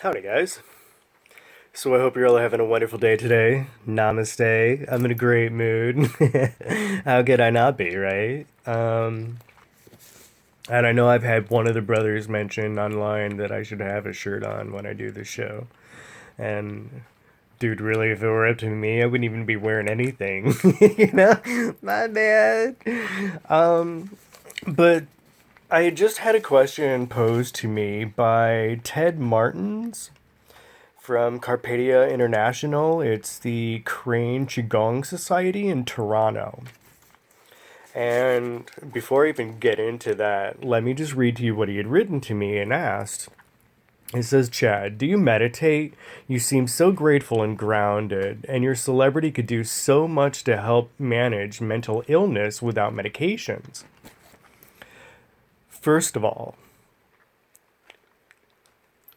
Howdy, guys. So I hope you're all having a wonderful day today. Namaste. I'm in a great mood. How could I not be, right? And I know I've had one of the brothers mention online that I should have a shirt on when I do the show. And dude, really, if it were up to me, I wouldn't even be wearing anything. My bad. But I just had a question posed to me by Ted Martins from Carpathia International. It's the Crane QiGong Society in Toronto. And before I even get into that, let me just read to you what he had written to me and asked. It says, Chad, do you meditate? You seem so grateful and grounded, and your celebrity could do so much to help manage mental illness without medications. First of all,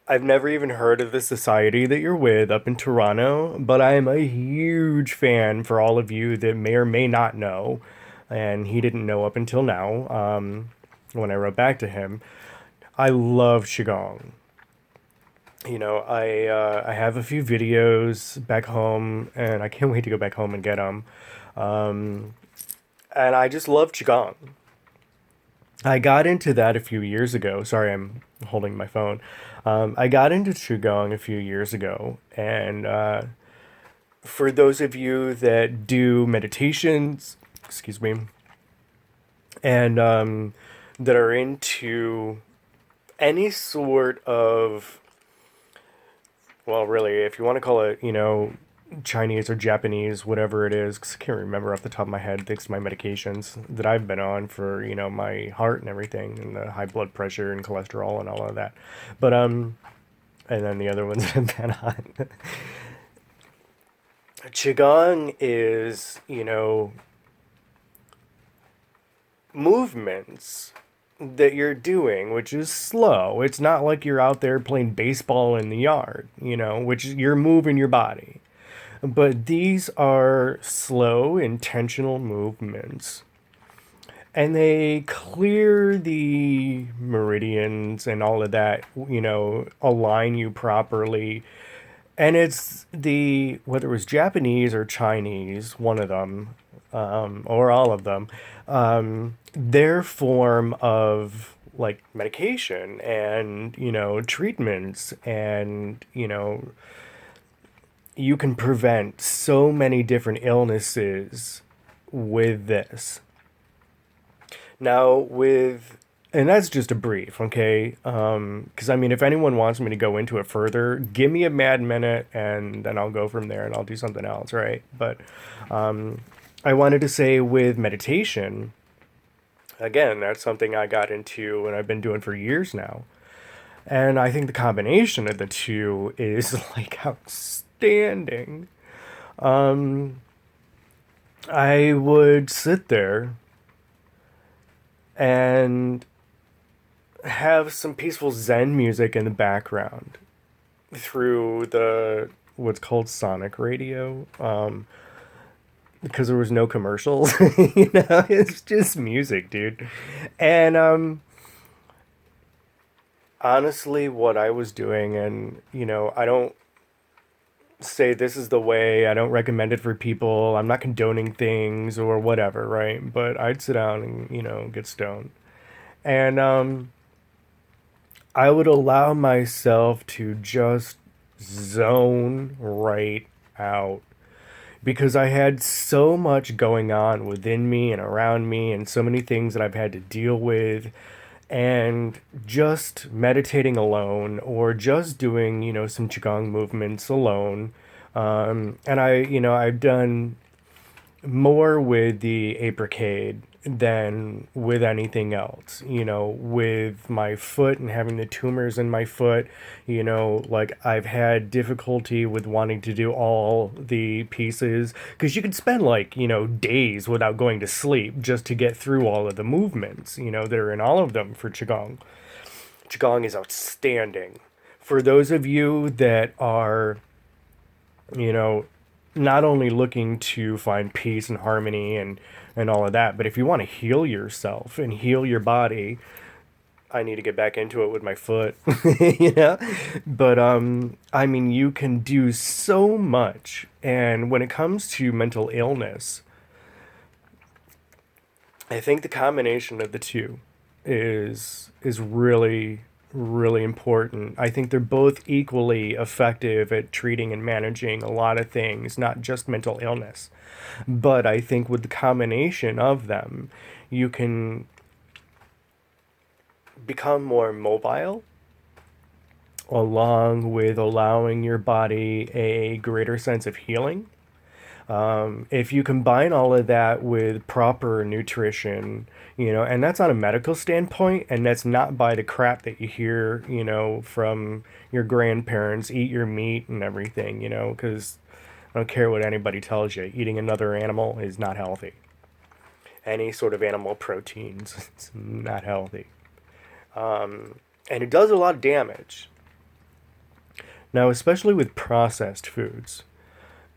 I've never even heard of the society that you're with up in Toronto, but I am a huge fan for all of you that may or may not know, and he didn't know up until now, when I wrote back to him. I love Qigong. I have a few videos back home, and I can't wait to go back home and get them. And I just love Qigong. I got into that a few years ago. Sorry, I'm holding my phone. I got into Qigong a few years ago, and for those of you that do meditations, excuse me, and that are into any sort of, well, really, if you want to call it, Chinese or Japanese, whatever it is, 'cause I can't remember off the top of my head, thanks to my medications that I've been on for, my heart and everything, and the high blood pressure and cholesterol and all of that. But, and then the other ones that I've been on. Qigong is, movements that you're doing, which is slow. It's not like you're out there playing baseball in the yard, which you're moving your body. But these are slow, intentional movements. And they clear the meridians and all of that, align you properly. And it's whether it was Japanese or Chinese, one of them, or all of them, their form of like medication and, treatments and, you can prevent so many different illnesses with this. Now, and that's just a brief, okay? Because I mean, if anyone wants me to go into it further, give me a mad minute and then I'll go from there and I'll do something else, right? But I wanted to say with meditation, again, that's something I got into and I've been doing for years now. And I think the combination of the two is like outstanding. I would sit there and have some peaceful Zen music in the background through the what's called sonic radio. Because there was no commercials, it's just music, dude. And honestly, what I was doing, and I don't say this is the way. I don't recommend it for people. I'm not condoning things or whatever, right? But I'd sit down and get stoned, and I would allow myself to just zone right out because I had so much going on within me and around me and so many things that I've had to deal with, and just meditating alone or just doing, some qigong movements alone. And I've done more with the apricade than with anything else. With my foot and having the tumors in my foot, like I've had difficulty with wanting to do all the pieces because you could spend like, days without going to sleep just to get through all of the movements, that are in all of them for Qigong. Qigong is outstanding. For those of you that are, you know, not only looking to find peace and harmony and all of that, but if you want to heal yourself and heal your body, I need to get back into it with my foot, you know? But I mean, you can do so much. And when it comes to mental illness, I think the combination of the two is really really important. I think they're both equally effective at treating and managing a lot of things, not just mental illness. But I think with the combination of them, you can become more mobile along with allowing your body a greater sense of healing. If you combine all of that with proper nutrition, and that's on a medical standpoint, and that's not by the crap that you hear, from your grandparents, eat your meat and everything, because I don't care what anybody tells you, eating another animal is not healthy. Any sort of animal proteins, it's not healthy. And it does a lot of damage. Now, especially with processed foods.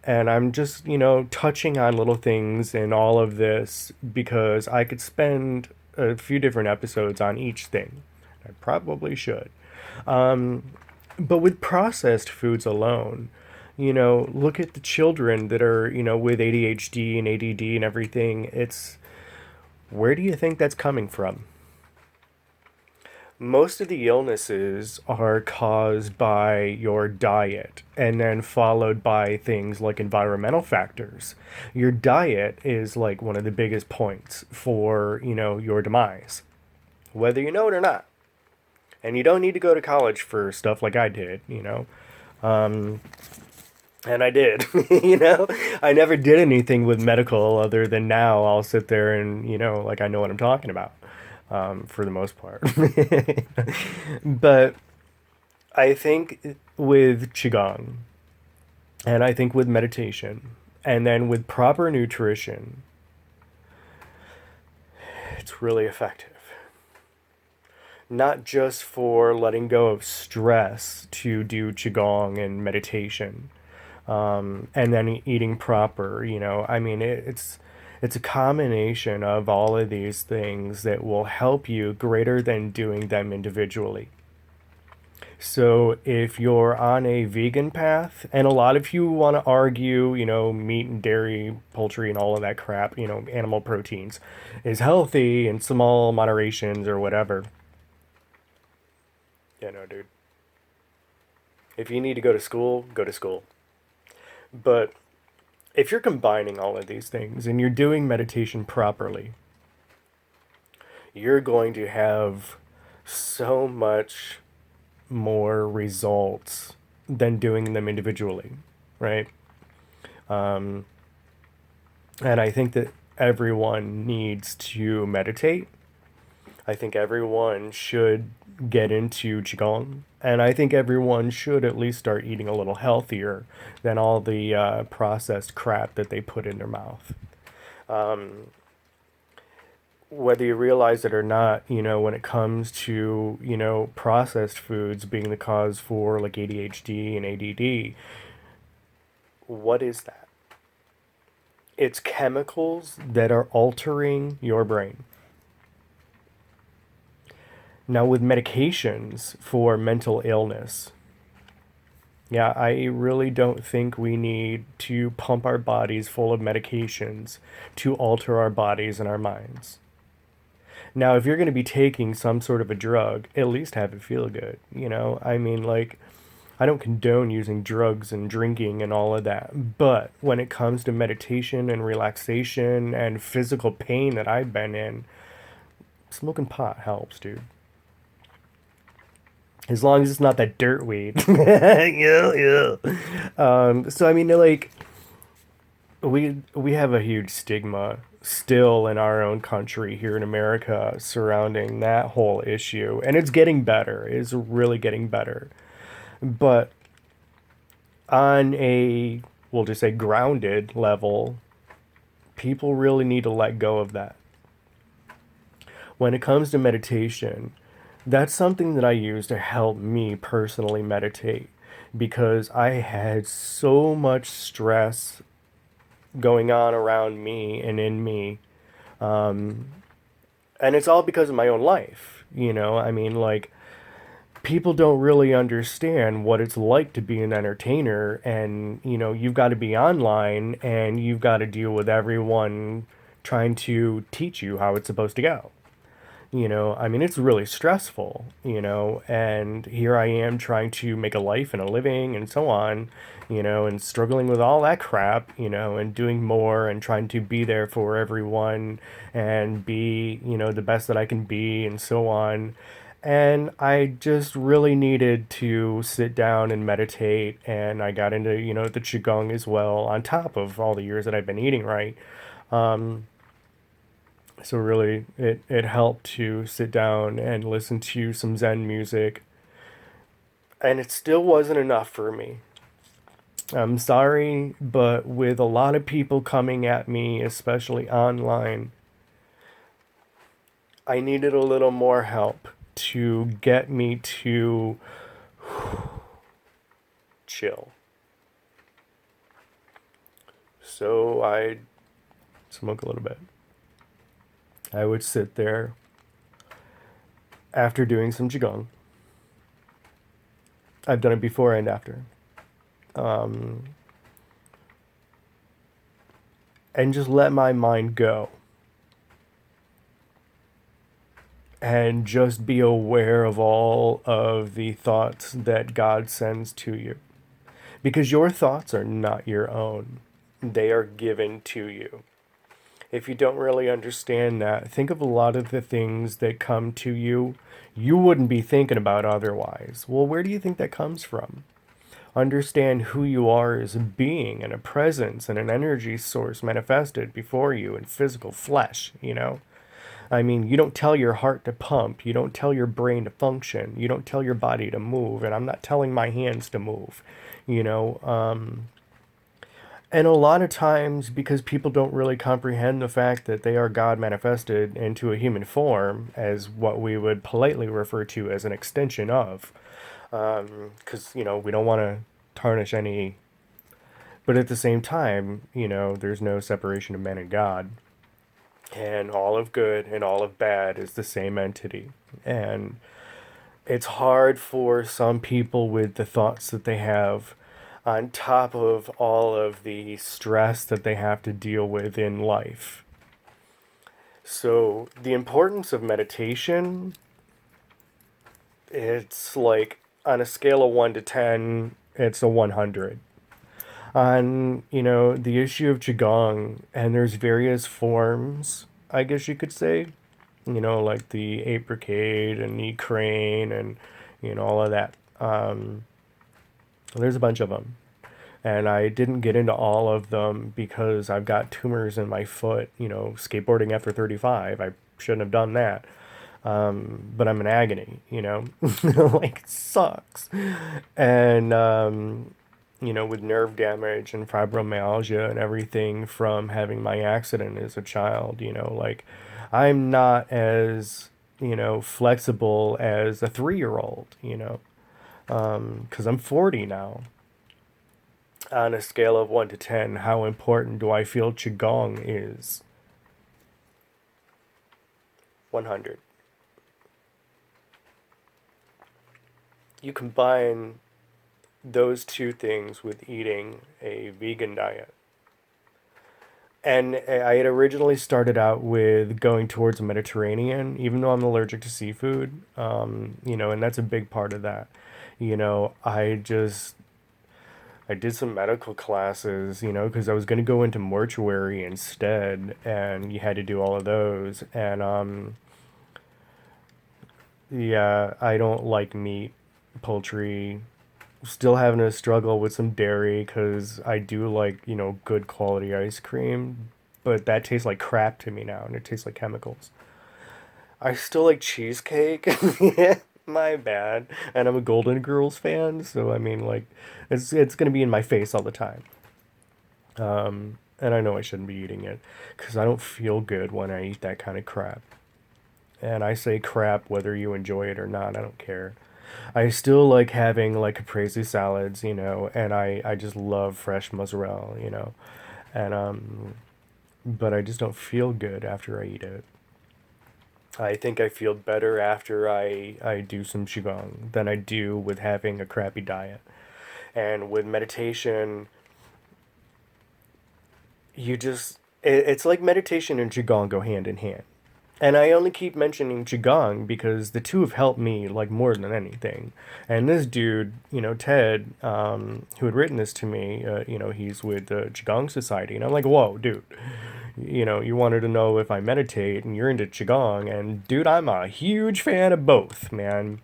And I'm just, touching on little things in all of this because I could spend a few different episodes on each thing. I probably should. But with processed foods alone, look at the children that are, with ADHD and ADD and everything. It's where do you think that's coming from? Most of the illnesses are caused by your diet and then followed by things like environmental factors. Your diet is like one of the biggest points for, your demise, whether you know it or not. And you don't need to go to college for stuff like I did, Um, and I did, I never did anything with medical other than now I'll sit there and, like I know what I'm talking about, for the most part. But I think with Qigong, and I think with meditation, and then with proper nutrition, it's really effective. Not just for letting go of stress to do Qigong and meditation, and then eating proper. I mean, it's a combination of all of these things that will help you greater than doing them individually. So if you're on a vegan path, and a lot of you want to argue, meat and dairy, poultry, and all of that crap, animal proteins, is healthy in small moderations or whatever. Dude. If you need to go to school, go to school. But if you're combining all of these things and you're doing meditation properly, you're going to have so much more results than doing them individually, right? Um, and I think that everyone needs to meditate. I think everyone should get into Qigong. And I think everyone should at least start eating a little healthier than all the processed crap that they put in their mouth. Um, Whether you realize it or not, when it comes to, processed foods being the cause for like ADHD and ADD, what is that? It's chemicals that are altering your brain. Now, with medications for mental illness, yeah, I really don't think we need to pump our bodies full of medications to alter our bodies and our minds. Now, if you're going to be taking some sort of a drug, at least have it feel good, I mean, like, I don't condone using drugs and drinking and all of that. But when it comes to meditation and relaxation and physical pain that I've been in, smoking pot helps, dude. As long as it's not that dirt weed. Yeah, yeah. So I mean, like, we have a huge stigma still in our own country here in America surrounding that whole issue, and it's getting better. It's really getting better. But on a, we'll just say, grounded level, people really need to let go of that. When it comes to meditation, that's something that I use to help me personally meditate because I had so much stress going on around me and in me. And it's all because of my own life. I mean, like, people don't really understand what it's like to be an entertainer, and you've got to be online and you've got to deal with everyone trying to teach you how it's supposed to go. I mean, it's really stressful, and here I am trying to make a life and a living and so on, and struggling with all that crap, and doing more and trying to be there for everyone and be, the best that I can be and so on. And I just really needed to sit down and meditate, and I got into, the Qigong as well, on top of all the years that I've been eating right. So really, it helped to sit down and listen to some Zen music, and it still wasn't enough for me. I'm sorry, but with a lot of people coming at me, especially online, I needed a little more help to get me to chill. So I smoke a little bit. I would sit there after doing some Qigong. I've done it before and after. And just let my mind go. And just be aware of all of the thoughts that God sends to you. Because your thoughts are not your own, they are given to you. If you don't really understand that, think of a lot of the things that come to you you wouldn't be thinking about otherwise. Well, where do you think that comes from? Understand who you are as a being and a presence and an energy source manifested before you in physical flesh. I mean, you don't tell your heart to pump, you don't tell your brain to function, you don't tell your body to move, and I'm not telling my hands to move, you know. And a lot of times, because people don't really comprehend the fact that they are God manifested into a human form, as what we would politely refer to as an extension of, because, we don't want to tarnish any, but at the same time, there's no separation of man and God. And all of good and all of bad is the same entity. And it's hard for some people with the thoughts that they have, on top of all of the stress that they have to deal with in life. So, the importance of meditation, it's like on a scale of 1 to 10, it's a 100. On, the issue of Qigong, and there's various forms, I guess you could say, like the Eight Brigade and the Crane and, all of that. There's a bunch of them. And I didn't get into all of them because I've got tumors in my foot, skateboarding after 35. I shouldn't have done that. But I'm in agony. Like, it sucks. And, with nerve damage and fibromyalgia and everything from having my accident as a child, like, I'm not as, flexible as a 3-year old, because I'm 40 now. On a scale of 1 to 10, how important do I feel Qigong is? 100. You combine those two things with eating a vegan diet. And I had originally started out with going towards Mediterranean, even though I'm allergic to seafood, and that's a big part of that. I did some medical classes, because I was going to go into mortuary instead, and you had to do all of those. And yeah, I don't like meat, poultry. Still having to struggle with some dairy because I do like, good quality ice cream, but that tastes like crap to me now, and it tastes like chemicals. I still like cheesecake. My bad. And I'm a Golden Girls fan, so I mean, like, it's gonna be in my face all the time. And I know I shouldn't be eating it because I don't feel good when I eat that kind of crap. And I say crap whether you enjoy it or not. I don't care. I still like having like caprese salads, and I just love fresh mozzarella, and but I just don't feel good after I eat it. I think I feel better after I do some qigong than I do with having a crappy diet. And with meditation, it's like meditation and qigong go hand in hand. And I only keep mentioning qigong because the two have helped me like more than anything. And this dude, Ted, who had written this to me, he's with the Qigong Society, and I'm like, whoa, dude, you wanted to know if I meditate, and you're into qigong, and dude, I'm a huge fan of both, man.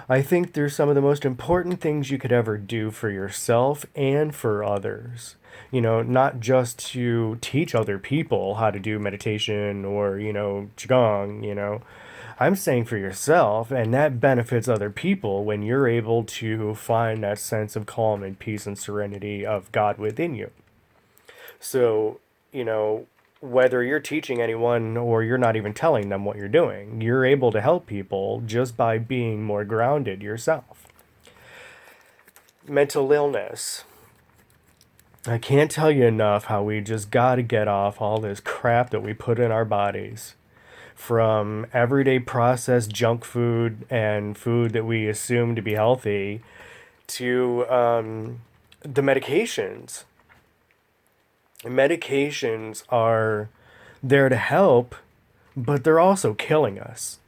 I think they're some of the most important things you could ever do for yourself and for others. Not just to teach other people how to do meditation or, Qigong, I'm saying for yourself, and that benefits other people when you're able to find that sense of calm and peace and serenity of God within you. So, you know, whether you're teaching anyone or you're not even telling them what you're doing, you're able to help people just by being more grounded yourself. Mental illness. I can't tell you enough how we just gotta get off all this crap that we put in our bodies. From everyday processed junk food and food that we assume to be healthy to the medications. Medications are there to help, but they're also killing us.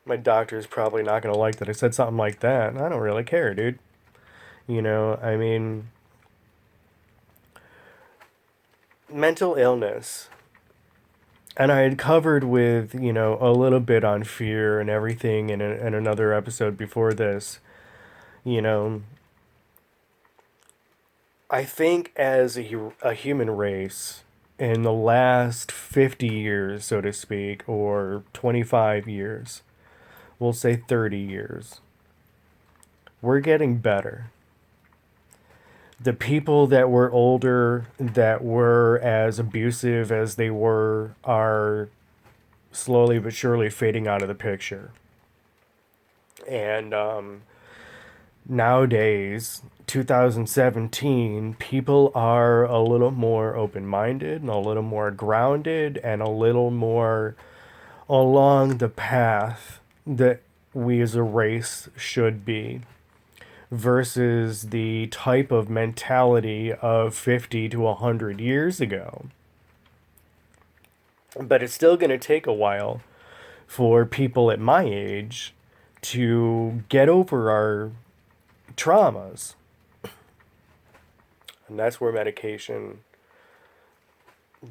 My doctor's probably not going to like that I said something like that. I don't really care, dude. I mean, mental illness. And I had covered with, a little bit on fear and everything in another episode before this. You know, I think as a human race, in the last 50 years, so to speak, or 25 years, we'll say 30 years, we're getting better. The people that were older, that were as abusive as they were, are slowly but surely fading out of the picture. And nowadays, 2017, people are a little more open minded and a little more grounded and a little more along the path that we as a race should be versus the type of mentality of 50 to 100 years ago. But it's still going to take a while for people at my age to get over our traumas. And that's where medication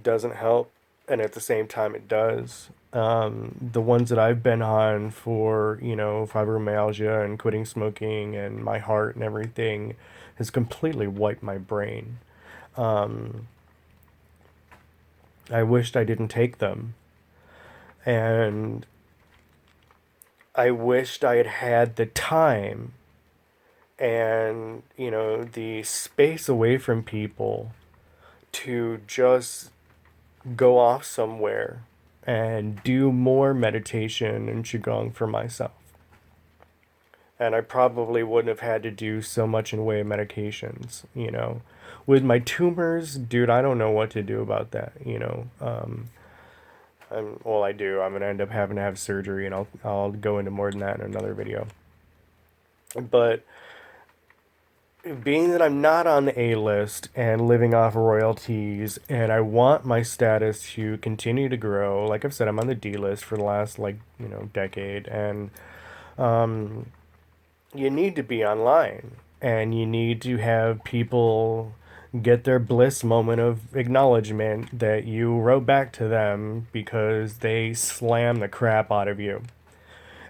doesn't help, and at the same time it does. The ones that I've been on for, fibromyalgia and quitting smoking and my heart and everything has completely wiped my brain. I wished I didn't take them. And I wished I had had the time and, the space away from people to just go off somewhere and do more meditation and qigong for myself. And I probably wouldn't have had to do so much in the way of medications. With my tumors, dude, I don't know what to do about that. Well, I do. I'm gonna end up having to have surgery, and I'll go into more than that in another video. But being that I'm not on the A list and living off royalties, and I want my status to continue to grow, like I've said, I'm on the D list for the last decade, and you need to be online, and you need to have people get their bliss moment of acknowledgement that you wrote back to them because they slammed the crap out of you.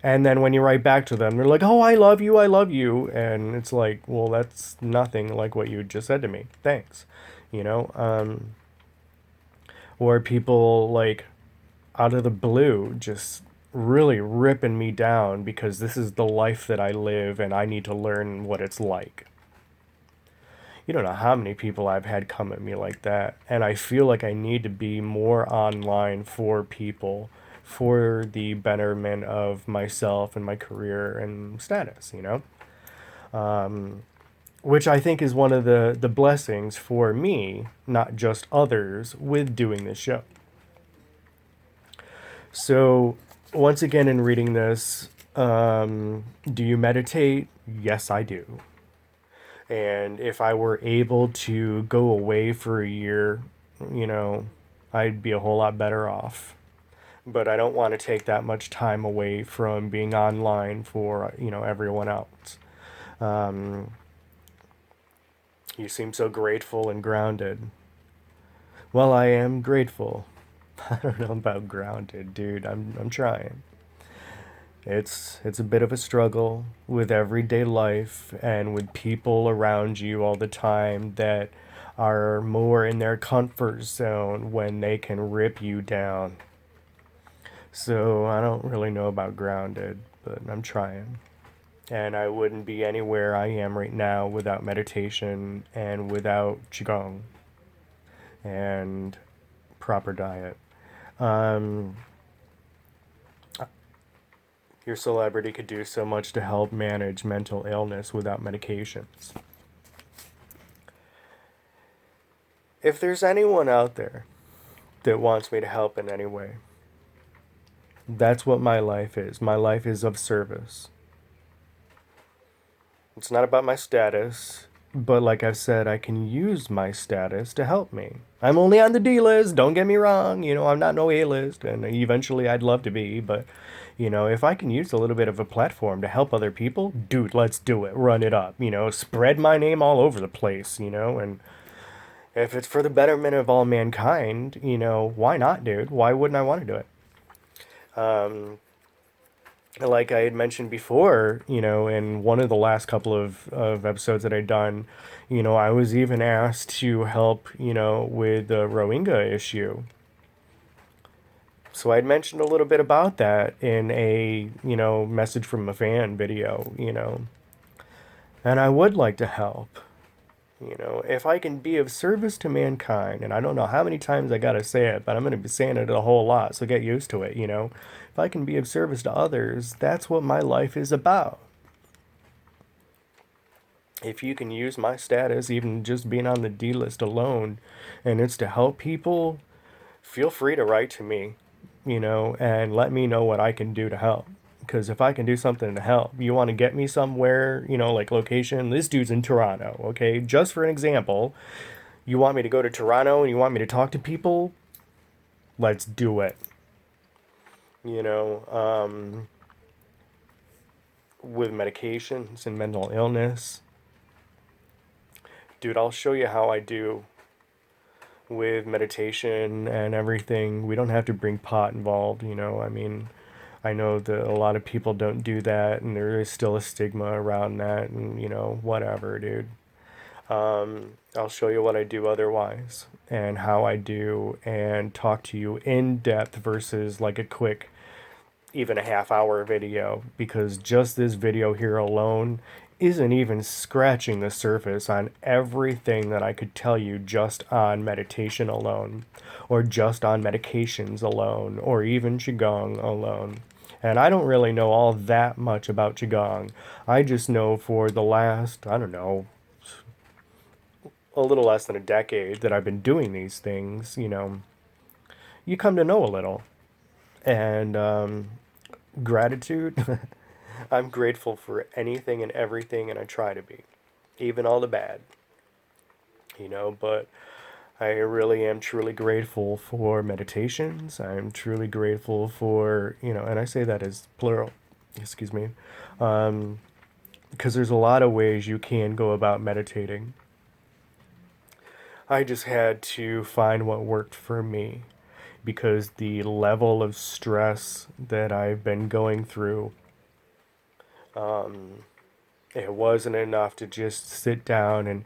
And then when you write back to them, they're like, oh, I love you, I love you. And it's like, well, that's nothing like what you just said to me. Thanks. Or people like out of the blue just really ripping me down because this is the life that I live and I need to learn what it's like. You don't know how many people I've had come at me like that. And I feel like I need to be more online for people for the betterment of myself and my career and status, which I think is one of the blessings for me, not just others, with doing this show. So, once again, in reading this, do you meditate? Yes, I do. And if I were able to go away for a year, you know, I'd be a whole lot better off. But I don't want to take that much time away from being online for, everyone else. Um, you seem so grateful and grounded. Well, I am grateful. I don't know about grounded, dude. I'm trying. It's a bit of a struggle with everyday life and with people around you all the time that are more in their comfort zone when they can rip you down. So I don't really know about grounded, but I'm trying. And I wouldn't be anywhere I am right now without meditation and without qigong and proper diet. Um, your celebrity could do so much to help manage mental illness without medications. If there's anyone out there that wants me to help in any way, that's what my life is. My life is of service. It's not about my status, but like I've said, I can use my status to help me. I'm only on the D list, don't get me wrong. I'm not no A list, and eventually I'd love to be, but if I can use a little bit of a platform to help other people, dude, let's do it. Run it up, spread my name all over the place, and if it's for the betterment of all mankind, why not, dude? Why wouldn't I want to do it? Um, like I had mentioned before, in one of the last couple of episodes that I'd done, I was even asked to help, with the Rohingya issue. So I'd mentioned a little bit about that in a, message from a fan video, and I would like to help. If I can be of service to mankind, and I don't know how many times I gotta say it, but I'm gonna be saying it a whole lot, so get used to it, If I can be of service to others, that's what my life is about. If you can use my status, even just being on the D list alone, and it's to help people, feel free to write to me, and let me know what I can do to help. Because if I can do something to help, you want to get me somewhere, like location, this dude's in Toronto, okay? Just for an example, you want me to go to Toronto and you want me to talk to people? Let's do it. You know, um, with medications and mental illness, dude, I'll show you how I do with meditation and everything. We don't have to bring pot involved, I mean, I know that a lot of people don't do that, and there is still a stigma around that, and whatever, dude. I'll show you what I do otherwise, and how I do, and talk to you in depth versus like a quick, even a half-hour video, because just this video here alone isn't even scratching the surface on everything that I could tell you just on meditation alone, or just on medications alone, or even Qigong alone. And I don't really know all that much about Qigong. I just know for the last, I don't know, a little less than a decade that I've been doing these things, you come to know a little. And gratitude, I'm grateful for anything and everything, and I try to be, even all the bad, but I really am truly grateful for meditations. I'm truly grateful for, and I say that as plural, excuse me, because there's a lot of ways you can go about meditating. I just had to find what worked for me, because the level of stress that I've been going through, it wasn't enough to just sit down and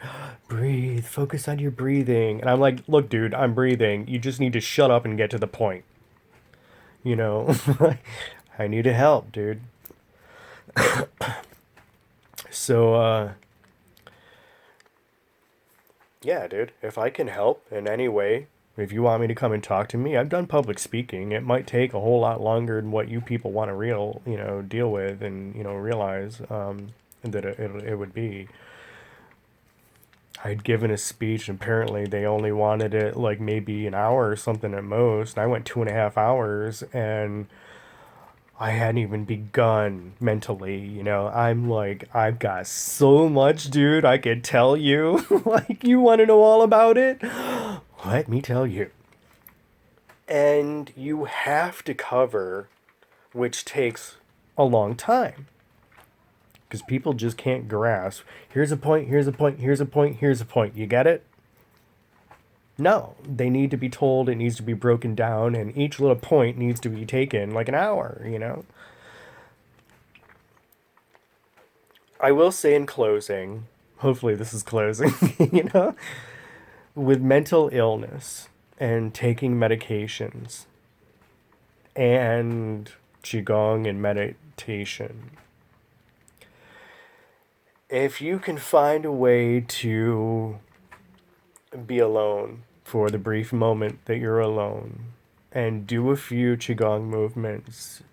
breathe, focus on your breathing. And I'm like, look, dude, I'm breathing. You just need to shut up and get to the point. You know, I need help, dude. So, yeah, dude, if I can help in any way, if you want me to come and talk to me, I've done public speaking. It might take a whole lot longer than what you people want to deal with and, realize, that it would be. I'd given a speech, and apparently they only wanted it like maybe an hour or something at most. And I went 2.5 hours, and I hadn't even begun mentally. I'm like, I've got so much, dude. I could tell you. Like, you want to know all about it? Let me tell you. And you have to cover, which takes a long time. Because people just can't grasp. Here's a point, here's a point, here's a point, here's a point. You get it? No. They need to be told, it needs to be broken down, and each little point needs to be taken like an hour. I will say in closing, hopefully this is closing, you know, with mental illness and taking medications and Qigong and meditation, if you can find a way to be alone for the brief moment that you're alone and do a few Qigong movements,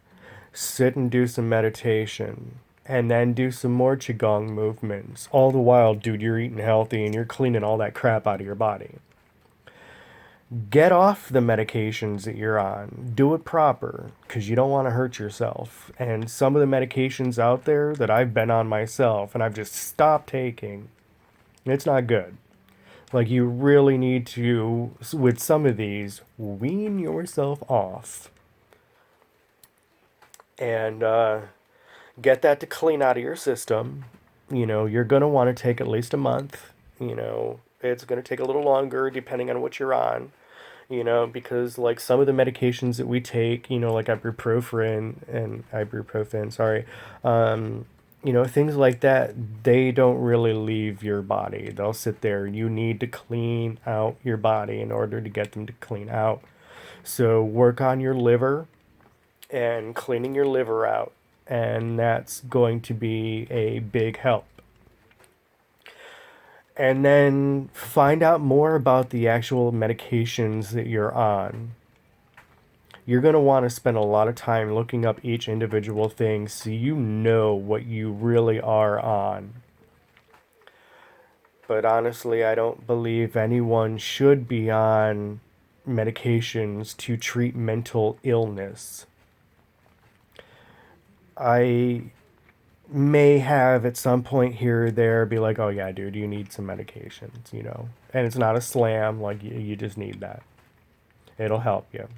sit and do some meditation, and then do some more Qigong movements. All the while, dude, you're eating healthy and you're cleaning all that crap out of your body. Get off the medications that you're on. Do it proper, because you don't want to hurt yourself. And some of the medications out there that I've been on myself and I've just stopped taking, it's not good. Like, you really need to, with some of these, wean yourself off. And get that to clean out of your system. You're going to want to take at least a month. It's going to take a little longer depending on what you're on. Because like some of the medications that we take, like ibuprofen, sorry, things like that, they don't really leave your body. They'll sit there. You need to clean out your body in order to get them to clean out. So work on your liver and cleaning your liver out, and that's going to be a big help. And then find out more about the actual medications that you're on. You're going to want to spend a lot of time looking up each individual thing so you know what you really are on. But honestly, I don't believe anyone should be on medications to treat mental illness. I may have at some point here or there be like, oh yeah, dude, you need some medications. And it's not a slam, like you just need that. It'll help you.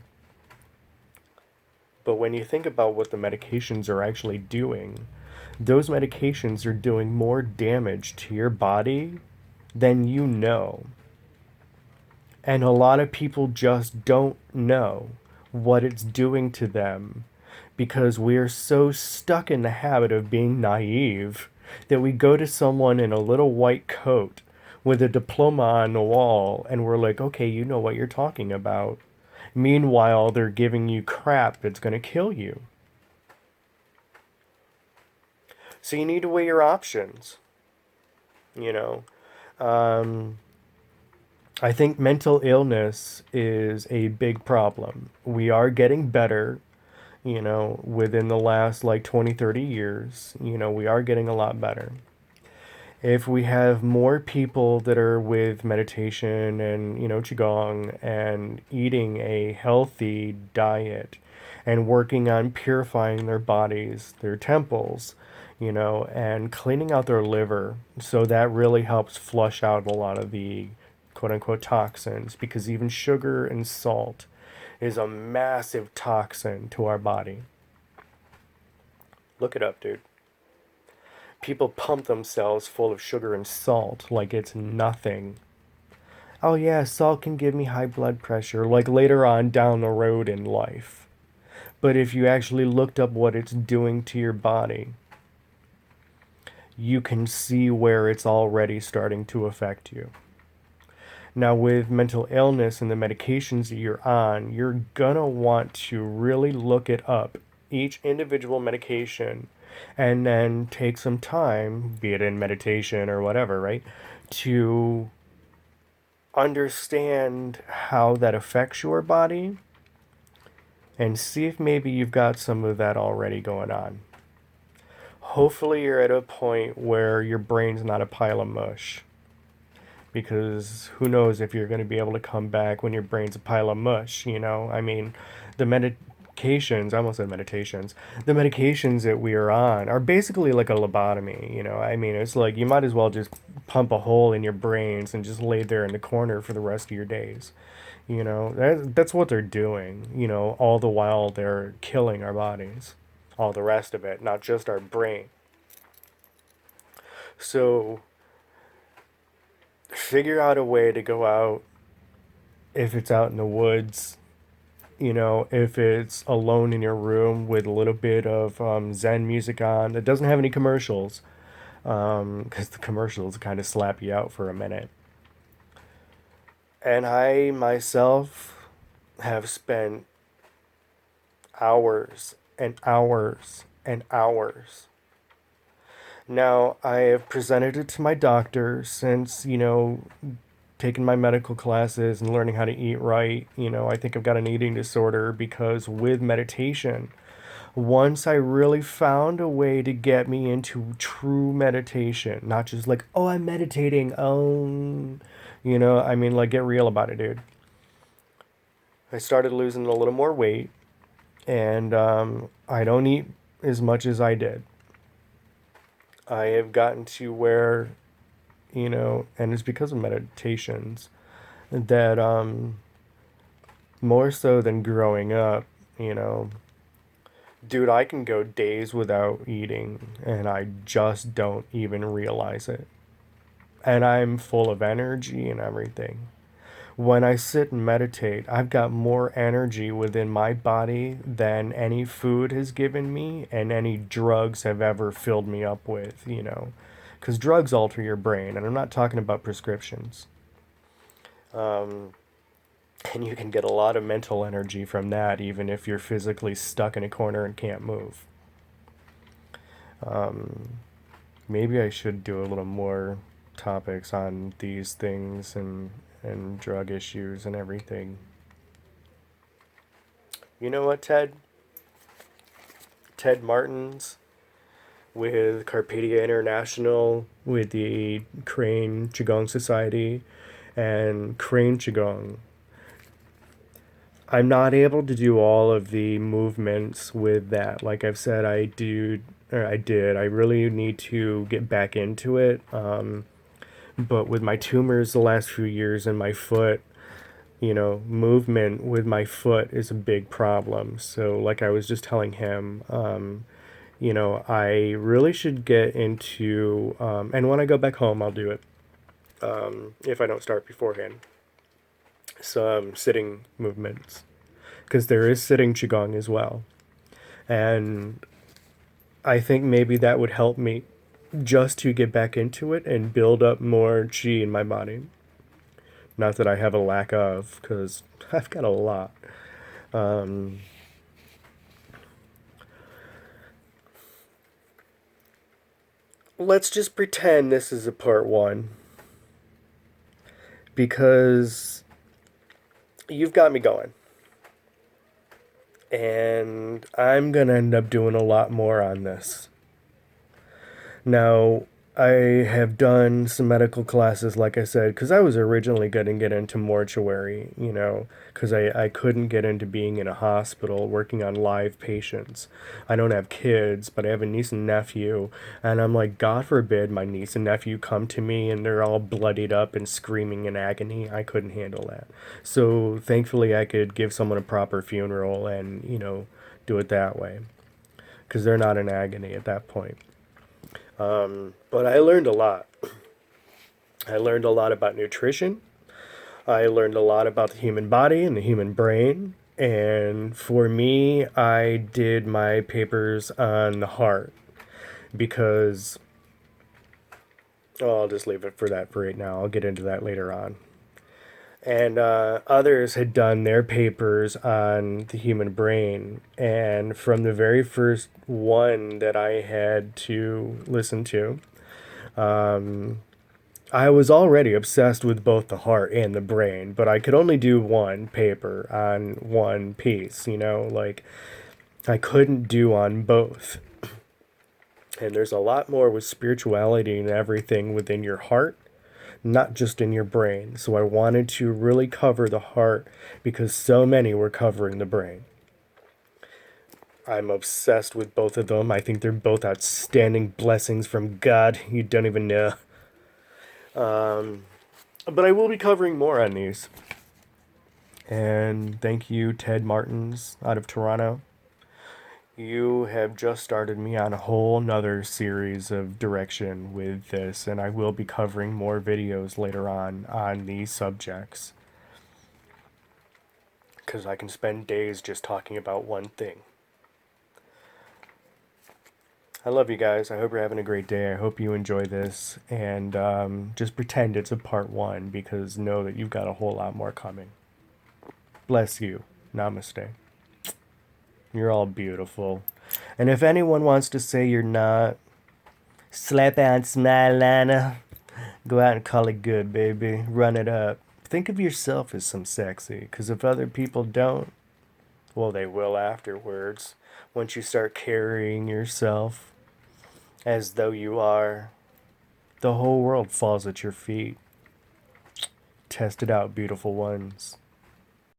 But when you think about what the medications are actually doing, those medications are doing more damage to your body than you know. And a lot of people just don't know what it's doing to them because we're so stuck in the habit of being naive that we go to someone in a little white coat with a diploma on the wall and we're like, okay, you know what you're talking about. Meanwhile, they're giving you crap that's going to kill you. So you need to weigh your options. I think mental illness is a big problem. We are getting better, within the last like 20, 30 years. We are getting a lot better. If we have more people that are with meditation and, Qigong and eating a healthy diet and working on purifying their bodies, their temples, and cleaning out their liver, so that really helps flush out a lot of the quote unquote toxins, because even sugar and salt is a massive toxin to our body. Look it up, dude. People pump themselves full of sugar and salt like it's nothing. Oh yeah, salt can give me high blood pressure, like later on down the road in life. But if you actually looked up what it's doing to your body, you can see where it's already starting to affect you. Now, with mental illness and the medications that you're on, you're gonna want to really look it up, each individual medication, and then take some time, be it in meditation or whatever, right, to understand how that affects your body and see if maybe you've got some of that already going on. Hopefully, you're at a point where your brain's not a pile of mush. because who knows if you're going to be able to come back when your brain's a pile of mush, you know? I mean, the medications, I almost said meditations, the medications that we are on are basically like a lobotomy, you know? I mean, it's like you might as well just pump a hole in your brains and just lay there in the corner for the rest of your days. You know, that's what they're doing, you know, all the while they're killing our bodies, all the rest of it, not just our brain. So figure out a way to go out, if it's out in the woods, you know, if it's alone in your room with a little bit of Zen music on that doesn't have any commercials, because the commercials kind of slap you out for a minute. And I myself have spent hours and hours and hours. Now, I have presented it to my doctor since, you know, taking my medical classes and learning how to eat right. You know, I think I've got an eating disorder because with meditation, once I really found a way to get me into true meditation, not just like, oh, I'm meditating, you know, I mean, like, get real about it, dude. I started losing a little more weight, and I don't eat as much as I did. I have gotten to where, you know, and it's because of meditations that more so than growing up, you know, dude, I can go days without eating and I just don't even realize it. And I'm full of energy and everything. When I sit and meditate, I've got more energy within my body than any food has given me and any drugs have ever filled me up with, you know. Because drugs alter your brain, and I'm not talking about prescriptions. Um, and you can get a lot of mental energy from that, even if you're physically stuck in a corner and can't move. Um, Maybe I should do a little more topics on these things and drug issues and everything. You know what, Ted? Ted Martins with Carpathia International, with the Crane QiGong Society, and Crane QiGong. I'm not able to do all of the movements with that. Like I've said, I do, or I did. I really need to get back into it. But with my tumors the last few years in my foot, you know, movement with my foot is a big problem. So, like I was just telling him, you know, I really should get into, and when I go back home, I'll do it, if I don't start beforehand. Some sitting movements, because there is sitting qigong as well, and I think maybe that would help me just to get back into it and build up more chi in my body. Not that I have a lack of, because I've got a lot. Um, let's just pretend this is a part one, because you've got me going. And I'm going to end up doing a lot more on this. Now, I have done some medical classes, like I said, because I was originally going to get into mortuary, you know, because I couldn't get into being in a hospital working on live patients. I don't have kids, but I have a niece and nephew, and I'm like, God forbid my niece and nephew come to me and they're all bloodied up and screaming in agony. I couldn't handle that. So thankfully, I could give someone a proper funeral and, you know, do it that way, because they're not in agony at that point. But I learned a lot. I learned a lot about nutrition. I learned a lot about the human body and the human brain. And for me, I did my papers on the heart because, oh, I'll just leave it for that for right now. I'll get into that later on. And others had done their papers on the human brain. And from the very first one that I had to listen to, I was already obsessed with both the heart and the brain, but I could only do one paper on one piece, you know, like I couldn't do on both. And there's a lot more with spirituality and everything within your heart not just in your brain. So I wanted to really cover the heart because so many were covering the brain. I'm obsessed with both of them. I think they're both outstanding blessings from God. You don't even know. But I will be covering more on these. And thank you, Ted Martins out of Toronto. You have just started me on a whole nother series of direction with this, and I will be covering more videos later on these subjects. Because I can spend days just talking about one thing. I love you guys. I hope you're having a great day. I hope you enjoy this. And just pretend it's a part one because know that you've got a whole lot more coming. Bless you. Namaste. You're all beautiful. And if anyone wants to say you're not, slap on smile, Lana. Go out and call it good, baby. Run it up. Think of yourself as some sexy. Because if other people don't, well, they will afterwards. Once you start carrying yourself as though you are, the whole world falls at your feet. Test it out, beautiful ones.